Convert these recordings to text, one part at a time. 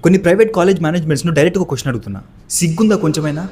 కొన్ని private college మేనేజ్మెంట్స్ను డైరెక్ట్గా question అడుగుతున్నా, సిగ్గుందా కొంచెమైనా?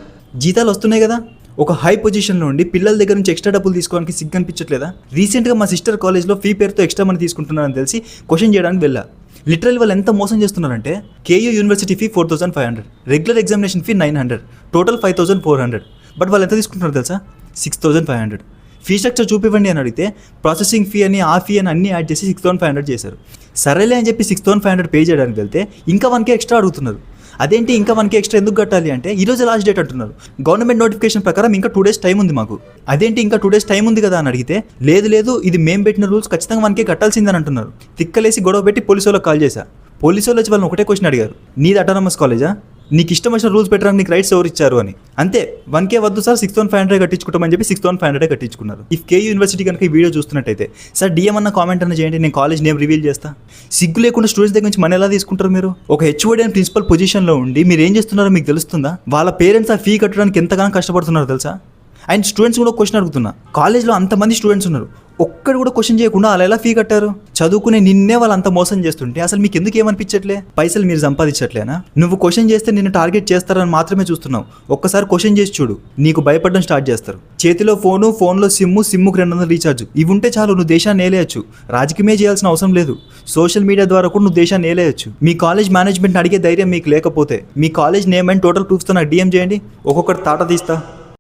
జీతాలు వస్తున్నాయి కదా, ఒక హై పొజిషన్లో ఉండి పిల్లల దగ్గర నుంచి ఎక్స్ట్రా డబ్బులు తీసుకోవడానికి సిగ్గు అనిపించట్లేదా? రీసెంట్గా మా సిస్టర్ కాలేజ్లో ఫీ పేరుతో ఎక్స్ట్రా మనీ తీసుకుంటున్నారని తెలిసి క్వశ్చన్ చేయడానికి వెళ్ళా. లిటరల్ వాళ్ళు ఎంత మోసం చేస్తున్నారంటే, KU university fee 4500, regular examination fee 900, total 5400. But వాళ్ళు ఎంత తీసుకుంటున్నారు తెలుసా? 6500. ఫీ స్ట్రక్చర్ చూపివ్వండి అని అడిగితే ప్రాసెసింగ్ ఫీ అని, ఆ ఫీ అని అన్నీ యాడ్ చేసి 6500 చేశారు. సరేలే అని చెప్పి 6500 పే చేయడానికి వెళ్తే ఇంకా 1K ఎక్స్ట్రా అడుగుతున్నారు. అదేంటి ఇంకా 1K ఎక్స్ట్రా ఎందుకు కట్టాలి అంటే, ఈరోజు లాస్ట్ డేట్ అంటున్నారు. గవర్నమెంట్ నోటిఫికేషన్ ప్రకారం ఇంకా 2 days టైం ఉంది మాకు. అదేంటి ఇంకా 2 days టైం ఉంది కదా అని అడిగితే, లేదు ఇది మేము పెట్టిన రూల్స్, ఖచ్చితంగా 1K కట్టాల్సిందని అంటున్నారు. తిక్కలేసి గొడవ పెట్టి పోలీసు వాళ్ళకి కాల్ చేశా. పోలీసు వాళ్ళు వచ్చి వాళ్ళని ఒకటే క్వశ్చన్ అడిగారు, నీది అటానమస్ కాలేజా, నీకు ఇష్టం వచ్చిన రూల్స్ పెట్టడానికి నీకు రైట్స్ ఎవరు ఇచ్చారు అని. అంతే, 1K వద్దు సార్, 6500 కట్టించుకుంటామని చెప్పి 6500 కట్టించుకున్నారు. ఇఫ్ కేయూ యూనివర్సిటీ కనుక ఈ వీడియో చూస్తున్నట్టయితే సార్ DM అన్న కామెంట్ అన్న చేయండి, నేను కాలేజ్ నేమ్ రివీల్ చేస్తా. సిగ్గు లేకుండా స్టూడెంట్స్ దగ్గర నుంచి మనీ ఎలా తీసుకుంటారు మీరు? ఒక HOD అండ్ ప్రిన్సిపల్ పొజిషన్లో ఉండి మీరు ఏం చేస్తున్నారో మీకు తెలుస్తుందా? వాళ్ళ పేరెంట్స్ ఆ ఫీ కట్టడానికి ఎంతగానో కష్టపడుతున్నారో తెలుసా? అండ్ స్టూడెంట్స్ కూడా క్వశ్చన్ అడుగుతున్నా, కాలేజ్లో అంతమంది స్టూడెంట్స్ ఉన్నారు, ఒక్కడు కూడా క్వశ్చన్ చేయకుండా అలా ఎలా ఫీ కట్టారు? చదువుకునే నిన్నే వాళ్ళు అంత మోసం చేస్తుంటే అసలు మీకు ఎందుకు ఏమనిపించట్లే? పైసలు మీరు సంపాదించట్లేనా? నువ్వు క్వశ్చన్ చేస్తే నిన్ను టార్గెట్ చేస్తారని మాత్రమే చూస్తున్నావు. ఒక్కసారి క్వశ్చన్ చేసి చూడు, నీకు భయపడడం స్టార్ట్ చేస్తారు. చేతిలో ఫోన్లో సిమ్ముకు 200 రీఛార్జ్, ఇవి ఉంటే చాలు, నువ్వు దేశాన్ని ఏలేయచ్చు. రాజకీయమే చేయాల్సిన అవసరం లేదు, సోషల్ మీడియా ద్వారా కూడా నువ్వు దేశాన్ని ఏలేయచ్చు. మీ కాలేజ్ మేనేజ్మెంట్ అడిగే ధైర్యం మీకు లేకపోతే మీ కాలేజ్ నేమ్ అండ్ టోటల్ ప్రూఫ్స్తో నాకు DM చేయండి, ఒక్కొక్కటి తాట తీస్తా.